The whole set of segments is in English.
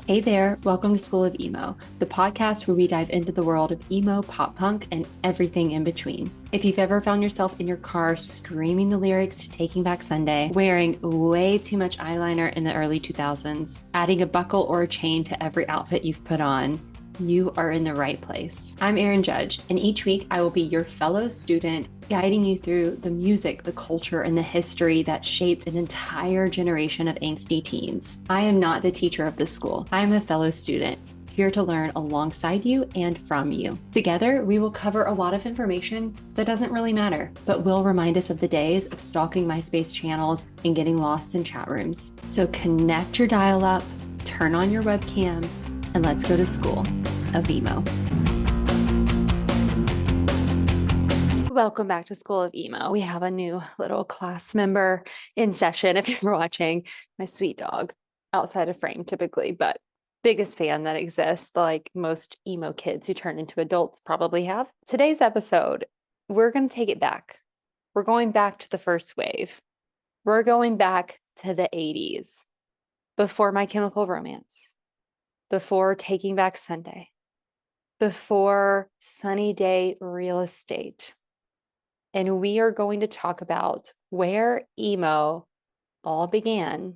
Hey there, welcome to School of Emo, the podcast where we dive into the world of emo, pop punk, and everything in between. If you've ever found yourself in your car screaming the lyrics to Taking Back Sunday, wearing way too much eyeliner in the early 2000s, adding a buckle or a chain to every outfit you've put on, you are in the right place. I'm Erin Judge, and each week I will be your fellow student, guiding you through the music, the culture, and the history that shaped an entire generation of angsty teens. I am not the teacher of this school. I am a fellow student, here to learn alongside you and from you. Together, we will cover a lot of information that doesn't really matter, but will remind us of the days of stalking MySpace channels and getting lost in chat rooms. So connect your dial-up, turn on your webcam, and let's go to School of Emo. Welcome back to School of Emo. We have a new little class member in session if you're watching. My sweet dog, outside of frame typically, but biggest fan that exists, like most emo kids who turn into adults probably have. Today's episode, we're going to take it back. We're going back to the first wave. We're going back to the 80s, before My Chemical Romance, before Taking Back Sunday, before Sunny Day Real Estate. And we are going to talk about where emo all began,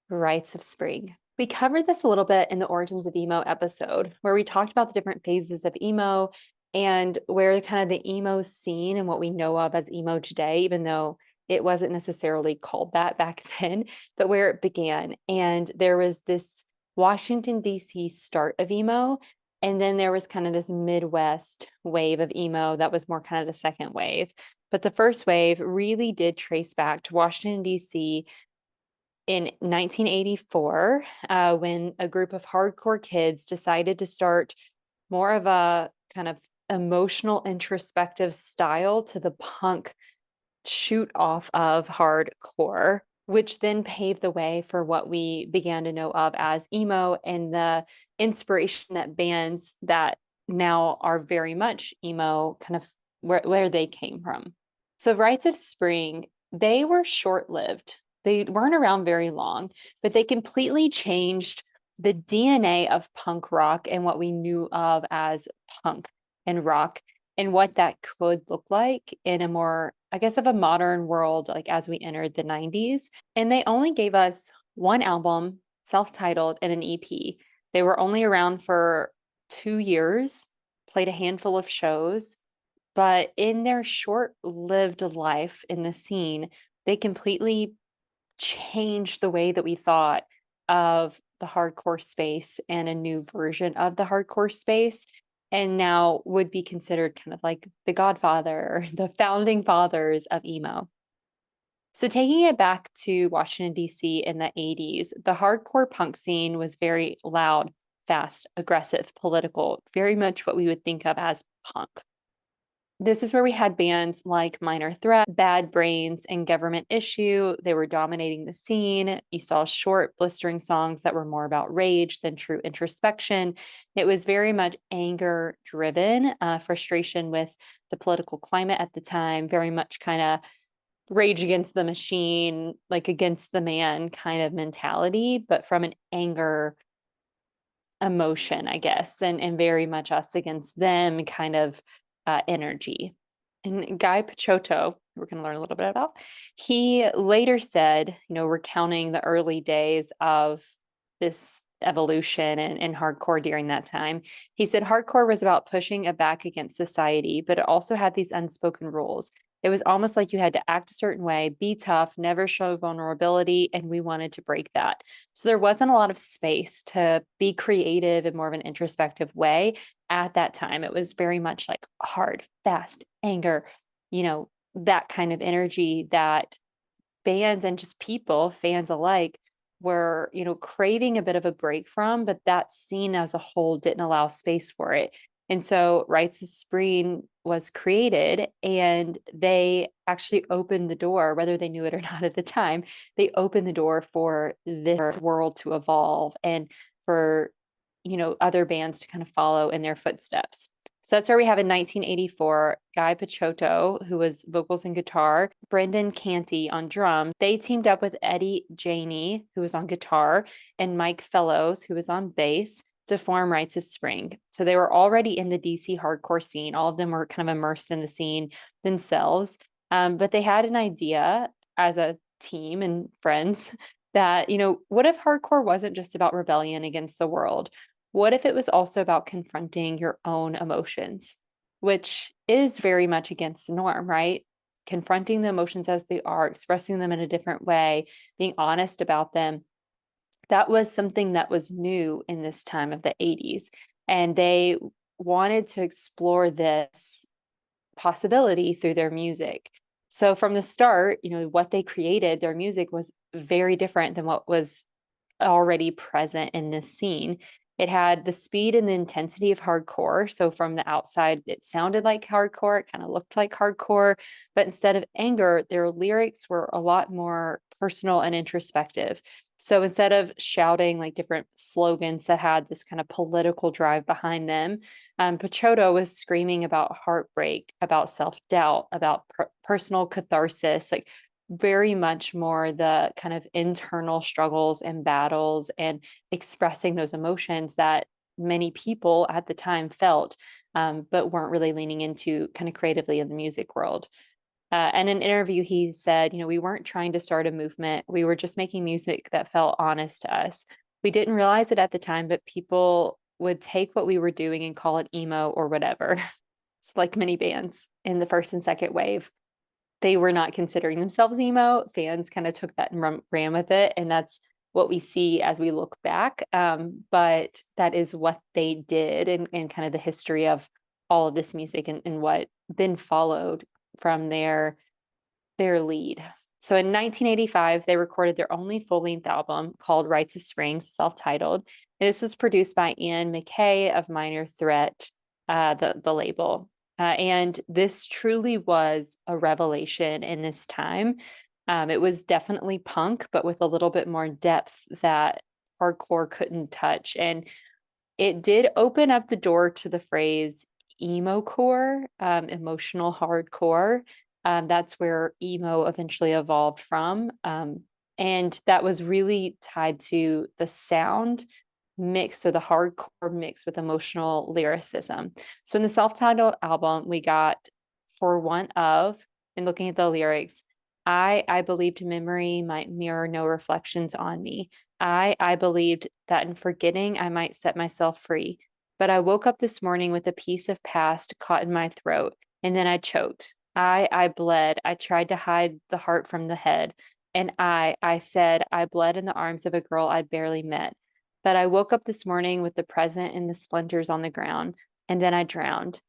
Rites of Spring. We covered this a little bit in the Origins of Emo episode, where we talked about the different phases of emo and where kind of the emo scene and what we know of as emo today, even though it wasn't necessarily called that back then, but where it began. And there was this Washington, D.C. start of emo. And then there was kind of this Midwest wave of emo that was more kind of the second wave. But the first wave really did trace back to Washington, D.C. in 1984, when a group of hardcore kids decided to start more of a kind of emotional, introspective style to the punk shoot off of hardcore, which then paved the way for what we began to know of as emo and the inspiration that bands that now are very much emo kind of where they came from. So Rites of Spring, they were short-lived. They weren't around very long, but they completely changed the DNA of punk rock and what we knew of as punk and rock and what that could look like in a more, I guess, of a modern world, like as we entered the 90s. And they only gave us one album, self-titled, and an EP. They were only around for 2 years, played a handful of shows, but in their short-lived life in the scene, they completely changed the way that we thought of the hardcore space and a new version of the hardcore space, and now would be considered kind of like the godfather, the founding fathers of emo. So taking it back to Washington, D.C. in the 80s, the hardcore punk scene was very loud, fast, aggressive, political, very much what we would think of as punk. This is where we had bands like Minor Threat, Bad Brains, and Government Issue. They were dominating the scene. You saw short, blistering songs that were more about rage than true introspection. It was very much anger driven, frustration with the political climate at the time, very much kind of rage against the machine, like against the man kind of mentality, but from an anger emotion, I guess, and very much us against them kind of energy. And Guy Picciotto, we're going to learn a little bit about, he later said, recounting the early days of this evolution and hardcore during that time, he said hardcore was about pushing back against society, but it also had these unspoken rules. It was almost like you had to act a certain way, be tough, never show vulnerability, and we wanted to break that. So there wasn't a lot of space to be creative in more of an introspective way at that time. It was very much like hard, fast, anger, that kind of energy that bands and just people, fans alike, were, craving a bit of a break from, but that scene as a whole didn't allow space for it. And so Rites of Spring was created, and they actually opened the door, whether they knew it or not at the time, they opened the door for this world to evolve and for, other bands to kind of follow in their footsteps. So that's where we have in 1984, Guy Picciotto, who was vocals and guitar, Brendan Canty on drums. They teamed up with Eddie Janey, who was on guitar, and Mike Fellows, who was on bass, to form Rites of Spring. So they were already in the DC hardcore scene. All of them were kind of immersed in the scene themselves. But they had an idea as a team and friends that, what if hardcore wasn't just about rebellion against the world? What if it was also about confronting your own emotions, which is very much against the norm, right? Confronting the emotions as they are, expressing them in a different way, being honest about them. That was something that was new in this time of the 80s. And they wanted to explore this possibility through their music. So from the start, what they created, their music was very different than what was already present in this scene. It had the speed and the intensity of hardcore. So from the outside, it sounded like hardcore. It kind of looked like hardcore. But instead of anger, their lyrics were a lot more personal and introspective. So instead of shouting like different slogans that had this kind of political drive behind them, Pachotto was screaming about heartbreak, about self doubt, about personal catharsis, like very much more the kind of internal struggles and battles and expressing those emotions that many people at the time felt, but weren't really leaning into kind of creatively in the music world. And in an interview, he said, we weren't trying to start a movement. We were just making music that felt honest to us. We didn't realize it at the time, but people would take what we were doing and call it emo or whatever. It's like many bands in the first and second wave, they were not considering themselves emo. Fans kind of took that and ran with it. And that's what we see as we look back. But that is what they did and kind of the history of all of this music and what then followed from their lead. So in 1985, they recorded their only full-length album called Rites of Spring, self-titled. This was produced by Ian MacKaye of Minor Threat, the label. And this truly was a revelation in this time. It was definitely punk, but with a little bit more depth that hardcore couldn't touch. And it did open up the door to the phrase emo core, emotional hardcore. That's where emo eventually evolved from. And that was really tied to the sound mix, so the hardcore mix with emotional lyricism. So in the self-titled album, we got For Want Of, and looking at the lyrics, I believed memory might mirror no reflections on me. I believed that in forgetting I might set myself free. But I woke up this morning with a piece of past caught in my throat, and then I choked. I bled. I tried to hide the heart from the head. And I said, I bled in the arms of a girl I'd barely met. But I woke up this morning with the present and the splinters on the ground, and then I drowned.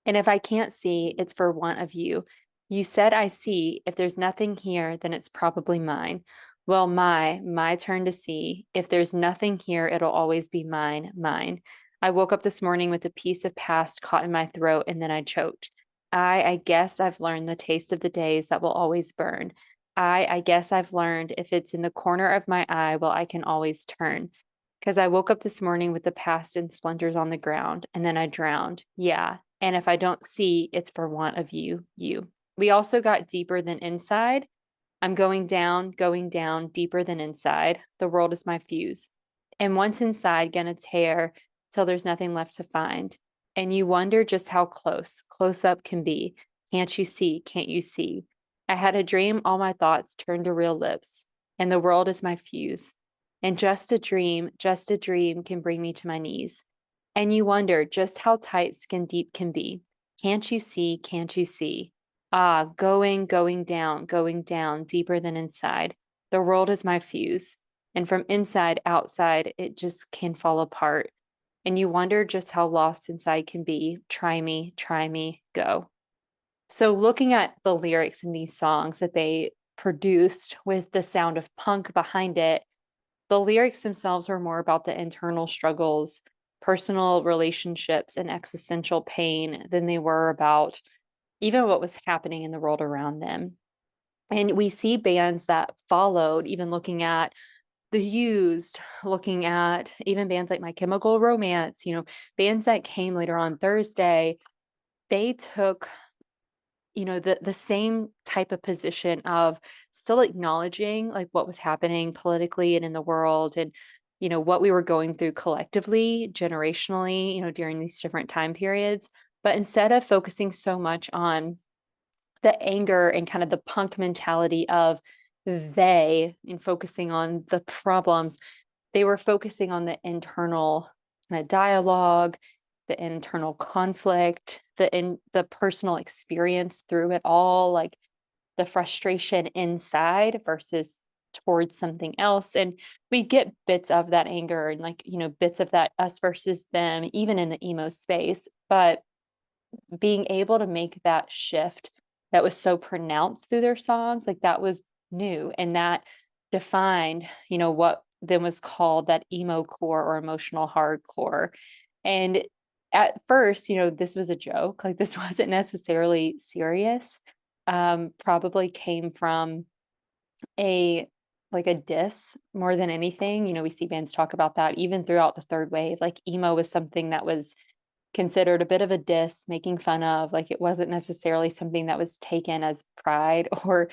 And if I can't see, it's for want of you. You said I see. If there's nothing here, then it's probably mine. Well, my turn to see. If there's nothing here, it'll always be mine, mine. I woke up this morning with a piece of past caught in my throat, and then I choked. I guess I've learned the taste of the days that will always burn. I guess I've learned if it's in the corner of my eye, well, I can always turn. Because I woke up this morning with the past in splinters on the ground, and then I drowned. Yeah. And if I don't see, it's for want of you, you. We also got deeper than inside. I'm going down, deeper than inside. The world is my fuse. And once inside, gonna tear till there's nothing left to find. And you wonder just how close up can be. Can't you see? Can't you see? I had a dream, all my thoughts turned to real lips, and the world is my fuse. And just a dream can bring me to my knees. And you wonder just how tight skin deep can be. Can't you see? Can't you see? Ah, going down, deeper than inside. The world is my fuse. And from inside, outside, it just can fall apart. And you wonder just how lost inside can be. Try me, go. So, looking at the lyrics in these songs that they produced with the sound of punk behind it, the lyrics themselves were more about the internal struggles, personal relationships, and existential pain than they were about even what was happening in the world around them. And we see bands that followed, even looking at The Used, looking at even bands like My Chemical Romance, bands that came later on Thursday, they took, the same type of position of still acknowledging like what was happening politically and in the world, and what we were going through collectively, generationally, during these different time periods. But instead of focusing so much on the anger and kind of the punk mentality of they and focusing on the problems, they were focusing on the internal kind of dialogue, the internal conflict, the personal experience through it all, like the frustration inside versus towards something else. And we get bits of that anger and like, bits of that us versus them, even in the emo space. But being able to make that shift that was so pronounced through their songs, like that was new. And that defined, what then was called that emo core or emotional hardcore. And at first, this was a joke, like this wasn't necessarily serious. Probably came from a like a diss more than anything. We see bands talk about that even throughout the third wave. Like emo was something that was considered a bit of a diss, making fun of. Like it wasn't necessarily something that was taken as pride or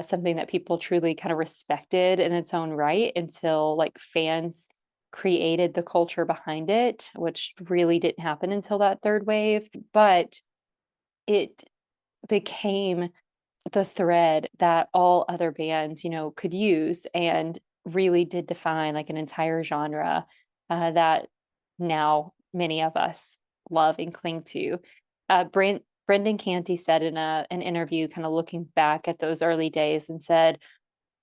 something that people truly kind of respected in its own right until like fans created the culture behind it, which really didn't happen until that third wave. But it became the thread that all other bands, could use and really did define like an entire genre that now many of us love and cling to. Brendan Canty said in an interview, kind of looking back at those early days, and said,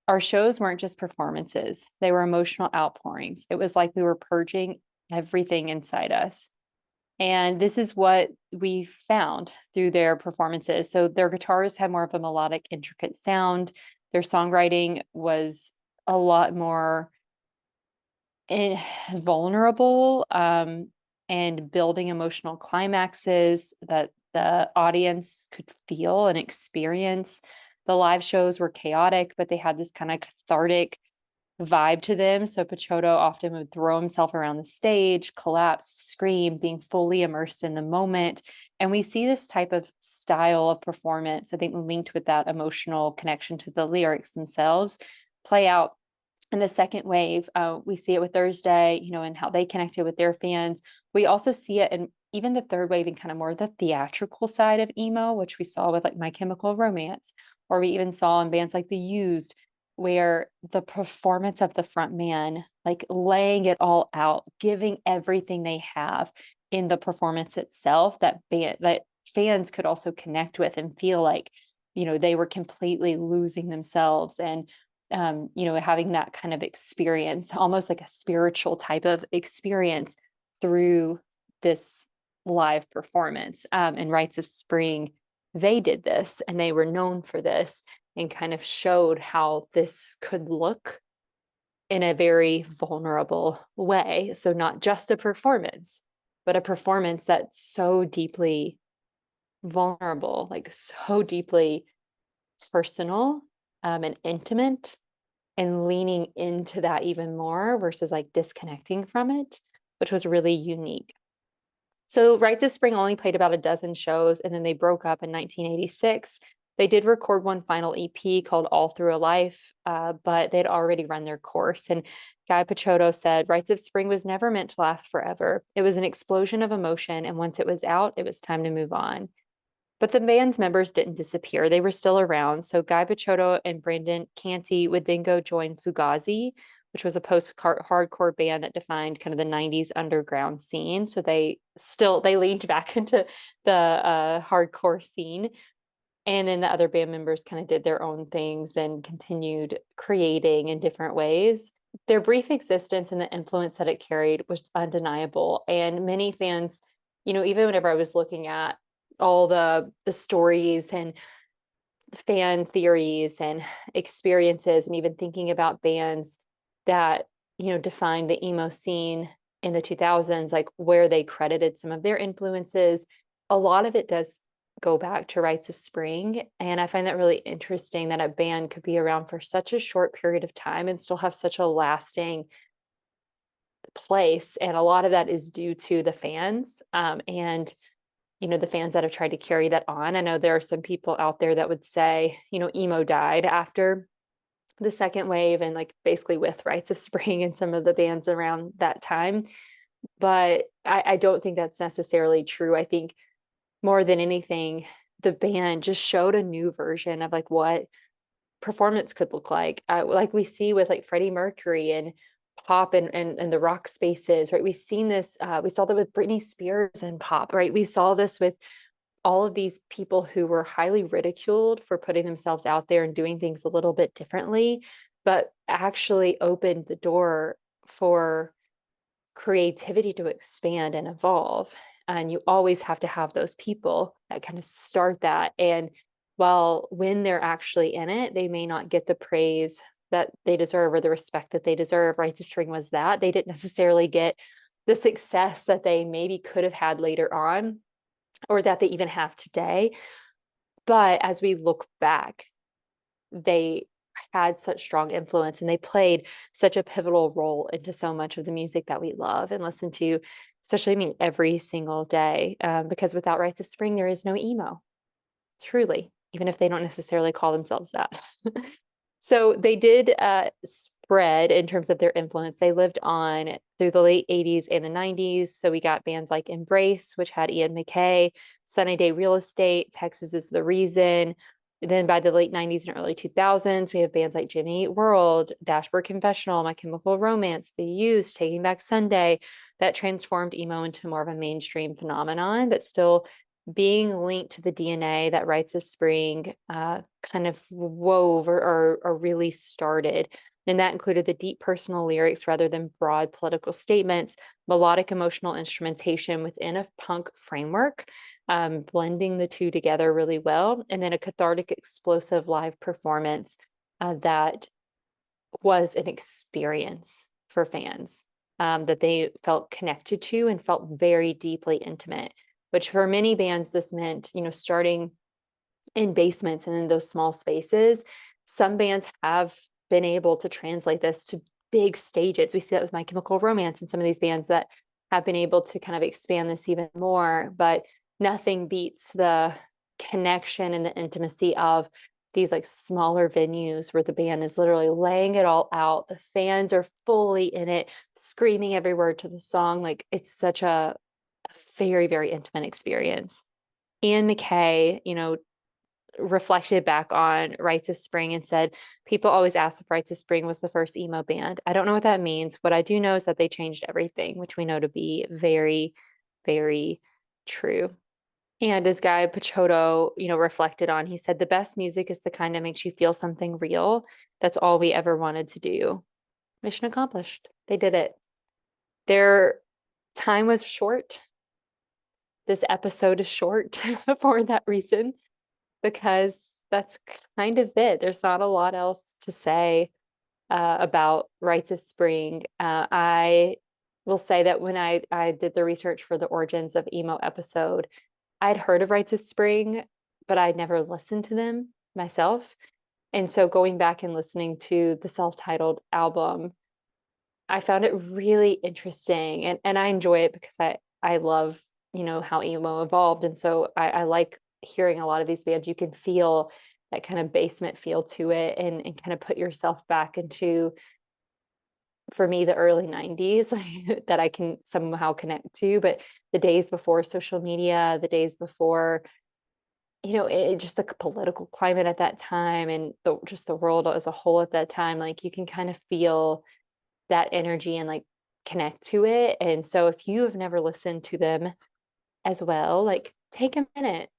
our shows weren't just performances, they were emotional outpourings. It was like we were purging everything inside us. And this is what we found through their performances. So their guitars had more of a melodic, intricate sound. Their songwriting was a lot more vulnerable, and building emotional climaxes that the audience could feel and experience. The live shows were chaotic, but they had this kind of cathartic vibe to them. So Pachotto often would throw himself around the stage, collapse, scream, being fully immersed in the moment. And we see this type of style of performance, I think linked with that emotional connection to the lyrics themselves, play out in the second wave. We see it with Thursday, and how they connected with their fans. We also see it in even the third wave and kind of more the theatrical side of emo, which we saw with like My Chemical Romance, or we even saw in bands like The Used, where the performance of the front man, like laying it all out, giving everything they have in the performance itself, that fans could also connect with and feel like, they were completely losing themselves and having that kind of experience, almost like a spiritual type of experience through this live performance. And Rites of Spring, they did this and they were known for this and kind of showed how this could look in a very vulnerable way. So not just a performance, but a performance that's so deeply vulnerable, like so deeply personal, and intimate, and leaning into that even more versus like disconnecting from it, which was really unique. So Rites of Spring only played about a dozen shows, and then they broke up in 1986. They did record one final EP called All Through a Life, but they'd already run their course. And Guy Pachotto said, Rites of Spring was never meant to last forever. It was an explosion of emotion, and once it was out, it was time to move on. But the band's members didn't disappear. They were still around. So Guy Pachotto and Brendan Canty would then go join Fugazi, which was a post-hardcore band that defined kind of the 90s underground scene. So they leaned back into the hardcore scene. And then the other band members kind of did their own things and continued creating in different ways. Their brief existence and the influence that it carried was undeniable. And many fans, even whenever I was looking at all the stories and fan theories and experiences, and even thinking about bands that defined the emo scene in the 2000s, like where they credited some of their influences, a lot of it does go back to Rites of Spring. And I find that really interesting that a band could be around for such a short period of time and still have such a lasting place. And a lot of that is due to the fans. And the fans that have tried to carry that on. I know there are some people out there that would say, emo died after the second wave and like basically with Rites of Spring and some of the bands around that time. But I don't think that's necessarily true. I think more than anything, the band just showed a new version of like what performance could look like we see with like Freddie Mercury and pop and the rock spaces, right? We've seen this, we saw that with Britney Spears and pop, right? We saw this with all of these people who were highly ridiculed for putting themselves out there and doing things a little bit differently, but actually opened the door for creativity to expand and evolve. And you always have to have those people that kind of start that. And while when they're actually in it, they may not get the praise that they deserve or the respect that they deserve. Right. The String was that. They didn't necessarily get the success that they maybe could have had later on or that they even have today. But as we look back, they had such strong influence and they played such a pivotal role into so much of the music that we love and listen to, especially, I mean, every single day. Because without Rites of Spring, there is no emo, truly, even if they don't necessarily call themselves that. So they did spread in terms of their influence. They lived on through the late 80s and the 90s. So we got bands like Embrace, which had Ian MacKaye, Sunny Day Real Estate, Texas is the Reason. Then by the late 90s and early 2000s, we have bands like Jimmy Eat World, Dashboard Confessional, My Chemical Romance, The Used, Taking Back Sunday, that transformed emo into more of a mainstream phenomenon, but still being linked to the DNA that Rites of Spring kind of wove or really started. And that included the deep personal lyrics rather than broad political statements, melodic emotional instrumentation within a punk framework, blending the two together really well, and then a cathartic, explosive live performance that was an experience for fans that they felt connected to and felt very deeply intimate, which for many bands, this meant, starting in basements and in those small spaces. Some bands have been able to translate this to big stages. We see that with My Chemical Romance and some of these bands that have been able to kind of expand this even more, but nothing beats the connection and the intimacy of these like smaller venues where the band is literally laying it all out. The fans are fully in it, screaming every word to the song. Like it's such a very, very intimate experience. Ian MacKaye, reflected back on Rites of Spring and said, people always ask if Rites of Spring was the first emo band. I don't know what that means. What I do know is that they changed everything, which we know to be very, very true. And as Guy Pachotto, reflected on, he said, the best music is the kind that makes you feel something real. That's all we ever wanted to do. Mission accomplished. They did it. Their time was short. This episode is short for that reason, because that's kind of it. There's not a lot else to say about Rites of Spring. I will say that when I did the research for the Origins of Emo episode, I'd heard of Rites of Spring, but I'd never listened to them myself. And so going back and listening to the self-titled album, I found it really interesting and I enjoy it because I love, how emo evolved. And so I like hearing a lot of these bands. You can feel that kind of basement feel to it and kind of put yourself back into, for me, the early 90s that I can somehow connect to. But the days before social media, the days before, just the political climate at that time and just the world as a whole at that time, like you can kind of feel that energy and like connect to it. And so if you have never listened to them as well, like take a minute.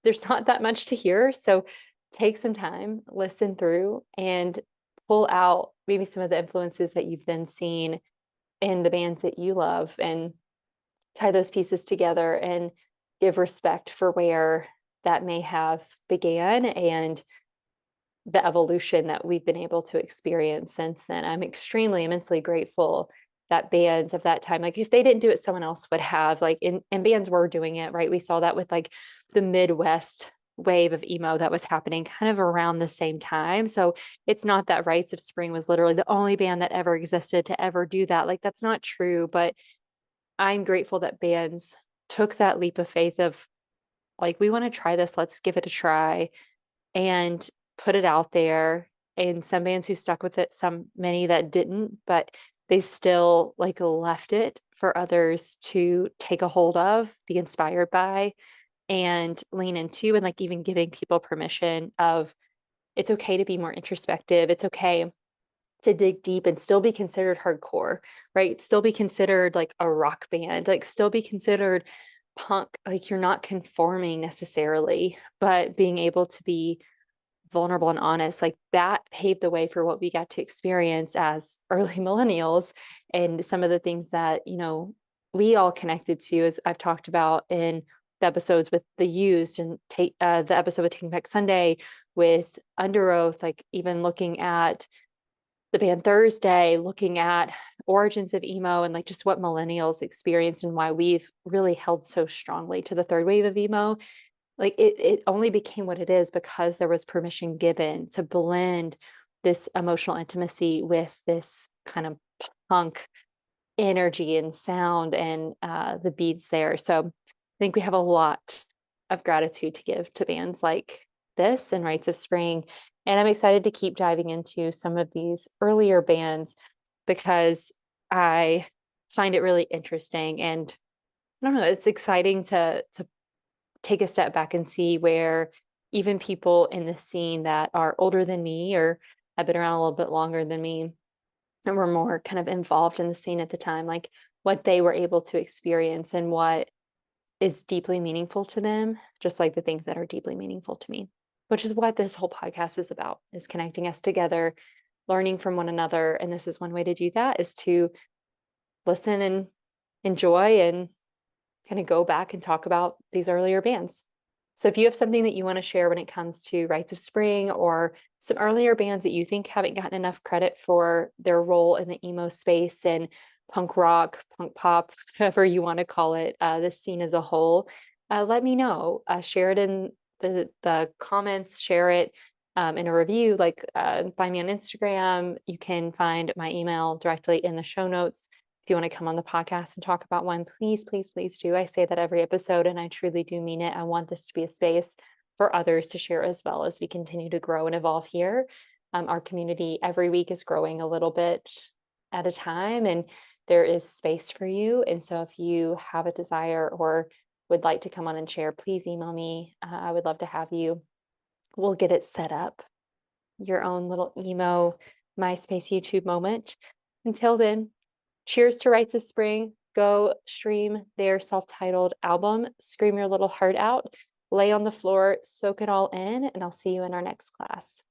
There's not that much to hear. So take some time, listen through, and pull out maybe some of the influences that you've then seen in the bands that you love and tie those pieces together and give respect for where that may have began and the evolution that we've been able to experience since then. I'm extremely, immensely grateful that bands of that time, like if they didn't do it, someone else would have, like, and bands were doing it, right? We saw that with like the Midwest wave of emo that was happening kind of around the same time. So it's not that Rites of Spring was literally the only band that ever existed to ever do that. Like, that's not true. But I'm grateful that bands took that leap of faith of, like, we want to try this, let's give it a try, and put it out there. And some bands who stuck with it, some many that didn't, but they still like left it for others to take a hold of, be inspired by, and lean into, and like even giving people permission of, it's okay to be more introspective. It's okay to dig deep and still be considered hardcore, right? Still be considered like a rock band, like still be considered punk. Like, you're not conforming necessarily, but being able to be vulnerable and honest, like that paved the way for what we got to experience as early millennials. And some of the things that, we all connected to, as I've talked about in the episodes with the used, and take the episode with Taking Back Sunday, with Under Oath, like even looking at the band Thursday, looking at origins of emo and like just what millennials experienced and why we've really held so strongly to the third wave of emo. Like, it only became what it is because there was permission given to blend this emotional intimacy with this kind of punk energy and sound, and the beats there. So I think we have a lot of gratitude to give to bands like this and Rites of Spring. And I'm excited to keep diving into some of these earlier bands because I find it really interesting. And I don't know, it's exciting to take a step back and see where even people in the scene that are older than me or have been around a little bit longer than me and were more kind of involved in the scene at the time, like what they were able to experience and what is deeply meaningful to them, just like the things that are deeply meaningful to me, which is what this whole podcast is about, is connecting us together, learning from one another. And this is one way to do that, is to listen and enjoy and kind of go back and talk about these earlier bands. So if you have something that you want to share when it comes to Rites of Spring, or some earlier bands that you think haven't gotten enough credit for their role in the emo space and punk rock, punk pop, whatever you want to call it, this scene as a whole, let me know. Share it in the comments, share it in a review, like find me on Instagram. You can find my email directly in the show notes. If you want to come on the podcast and talk about one, please, please, please do. I say that every episode, and I truly do mean it. I want this to be a space for others to share as well, as we continue to grow and evolve here. Our community every week is growing a little bit at a time, and there is space for you. And so if you have a desire or would like to come on and share, please email me. I would love to have you. We'll get it set up, your own little emo MySpace YouTube moment. Until then, cheers to Rites of Spring. Go stream their self-titled album, Scream Your Little Heart Out, lay on the floor, soak it all in, and I'll see you in our next class.